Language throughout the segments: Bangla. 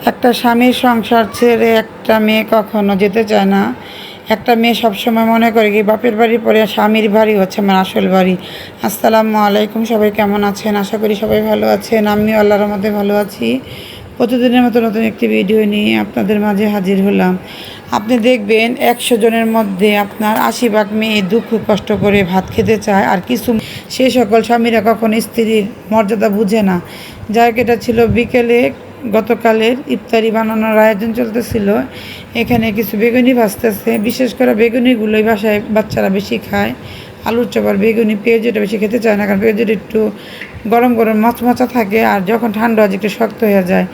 একটা স্বামীর সংসার ছেড়ে একটা মেয়ে কখনো যেতে চায় না। একটা মেয়ে সবসময় মনে করে কি বাপের বাড়ির পরে স্বামীর বাড়ি হচ্ছে আমার আসল বাড়ি। আসসালামু আলাইকুম, সবাই কেমন আছেন? আশা করি সবাই ভালো আছেন। আমিও আল্লাহর রহমতে ভালো আছি। প্রতিদিনের মতো নতুন একটি ভিডিও নিয়ে আপনাদের মাঝে হাজির হলাম। আপনি দেখবেন 100 জনের মধ্যে আপনার 80 ভাগ মেয়ে দুঃখ কষ্ট করে ভাত খেতে চায়, আর কিছু সে সকল স্বামীরা কখনো স্ত্রীর মর্যাদা বুঝে না। যাই হোক, এটা ছিল বিকেলে গতকালের ইফতারি বানানোর আয়োজন চলতেছিল। এখানে কিছু বেগুনি ভাজতেছে, বিশেষ করে বেগুনিগুলোই বাসায় বাচ্চারা বেশি খায়। আলুর চপ আর বেগুনি, পেঁয়াজটা বেশি খেতে চায় না, কারণ পেঁয়াজটা একটু গরম গরম মচমচা থাকে, আর যখন ঠান্ডা হয় একটু শক্ত হয়ে যায়।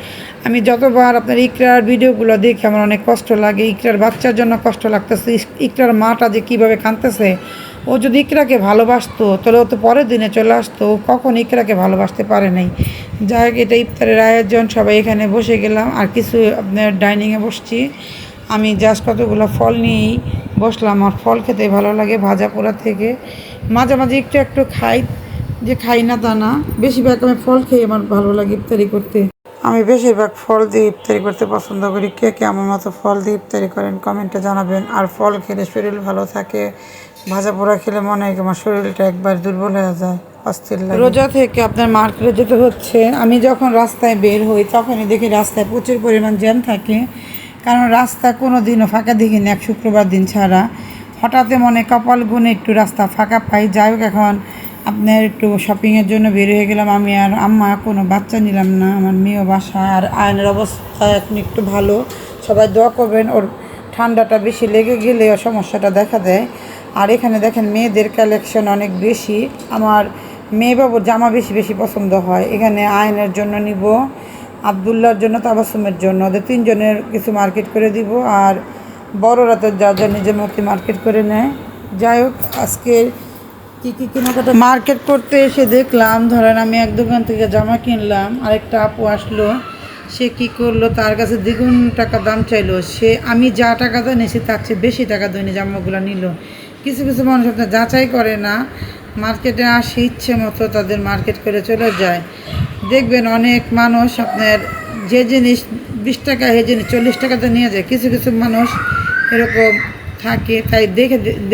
আমি যতবার আপনার ইকরার ভিডিওগুলো দেখি আমার অনেক কষ্ট লাগে। ইকরার বাচ্চার জন্য কষ্ট লাগতেছে। ইকরার মাটা যে কীভাবে কাঁদতেছে। ও যদি ইকরাকে ভালোবাসতো তাহলে ও তো পরের দিনে চলে আসতো। ও কখন ইকরাকে ভালোবাসতে পারে নাই। যাই হোক, এটা ইফতারের আয়োজন, সবাই এখানে বসে গেলাম, আর কিছু আপনার ডাইনিংয়ে বসছি। আমি জাস্ট কতগুলো ফল নিয়েই বসলাম। আর ফল খেতে ভালো লাগে ভাজা পোড়া থেকে। মাঝে মাঝে একটু একটু খাই, যে খাই না তা না। বেশিরভাগ আমি ফল খেয়ে আমার ভালো লাগে ইফতারি করতে। আমি বেশিরভাগ ফল দিয়ে ইফতারি করতে পছন্দ করি। কে কে আমার মতো ফল দিয়ে ইফতারি করেন কমেন্টে জানাবেন। আর ফল খেলে শরীর ভালো থাকে। ভাজা পোড়া খেলে মনে হয় আমার শরীরটা একবার দুর্বল হয়ে যায়, অস্থির লাগে। রোজা থেকে আপনার মার্কেটে যেতে হচ্ছে। আমি যখন রাস্তায় বের হই তখনই দেখি রাস্তায় প্রচুর পরিমাণ জ্যাম থাকে, কারণ রাস্তা কোনো দিনও ফাঁকা দেখি না এক শুক্রবার দিন ছাড়া। হঠাৎ মনে কপাল গুনে একটু রাস্তা ফাঁকা পাই। যাই হোক, এখন আপনার একটু শপিংয়ের জন্য বের হয়ে গেলাম আমি আর আম্মা। কোনো বাচ্চা নিলাম না, আমার মেয়েও বাসা। আর আয়নের অবস্থা এখন একটু ভালো, সবাই দোয়া করবেন। ওর ঠান্ডাটা বেশি লেগে গেলে ওর সমস্যাটা দেখা দেয়। আর এখানে দেখেন মেয়েদের কালেকশন অনেক বেশি। আমার মেয়ে বাবুর জামা বেশি বেশি পছন্দ হয়। এখানে আয়নের জন্য নিব, আবদুল্লার জন্য, তাবাসুমের জন্য, ওদের তিনজনের কিছু মার্কেট করে দিব। আর বড়রা তো যা যা নিজের মতো মার্কেট করে নেয়। যাই হোক, আজকে কী কী কেনাকাটা মার্কেট করতে এসে দেখলাম, ধরেন আমি এক দোকান থেকে জামা কিনলাম, আরেকটা আপু আসলো। সে কী করলো, তার কাছে দ্বিগুণ টাকা দাম চাইলো। সে আমি যা টাকা দিয়ে নিয়েছি তার চেয়ে বেশি টাকা দিয়ে জামাগুলো নিল। কিছু কিছু মানুষ আপনার যাচাই করে না, মার্কেটে আসে ইচ্ছে মতো তাদের মার্কেট করে চলে যায়। দেখবেন অনেক মানুষ আপনার যে জিনিস 20 টাকা সেই জিনিস 40 টাকাতে নিয়ে যায়। কিছু কিছু মানুষ এরকম থাকে। তাই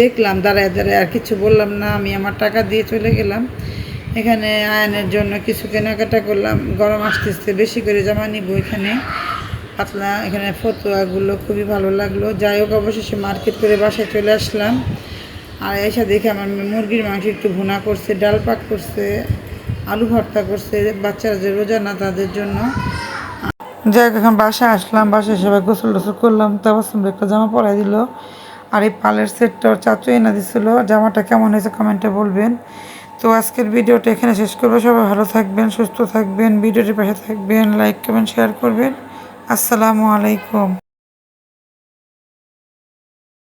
দেখলাম দাঁড়ায় দাঁড়ায়, আর কিছু বললাম না, আমি আমার টাকা দিয়ে চলে গেলাম। এখানে আয়নের জন্য কিছু কেনাকাটা করলাম। গরম আসতে বেশি করে জামা নিব। এখানে পাতলা, এখানে ফতুয়াগুলো খুবই ভালো লাগলো। যাই হোক, অবশেষে মার্কেট করে বাসায় চলে আসলাম। আর এসে দেখে আমার মুরগির মাংস একটু ভুনা করছে, ডাল পাক করছে, আলু ভর্তা করছে, বাচ্চারা যে রোজা না তাদের জন্য। যাই হোক, এখন বাসায় আসলাম। বাসায় সবাই গোসল টোসল করলাম, তারপর একটা জামা পরাই দিল। আর এই পালের সেটটা ওর চাচু এনে দিছিল। জামাটা কেমন হয়েছে কমেন্টে বলবেন। তো আজকের ভিডিওটা এখানে শেষ করবো। সবাই ভালো থাকবেন, সুস্থ থাকবেন, ভিডিওটির পাশে থাকবেন, লাইক করবেন, শেয়ার করবেন। আসসালামু আলাইকুম।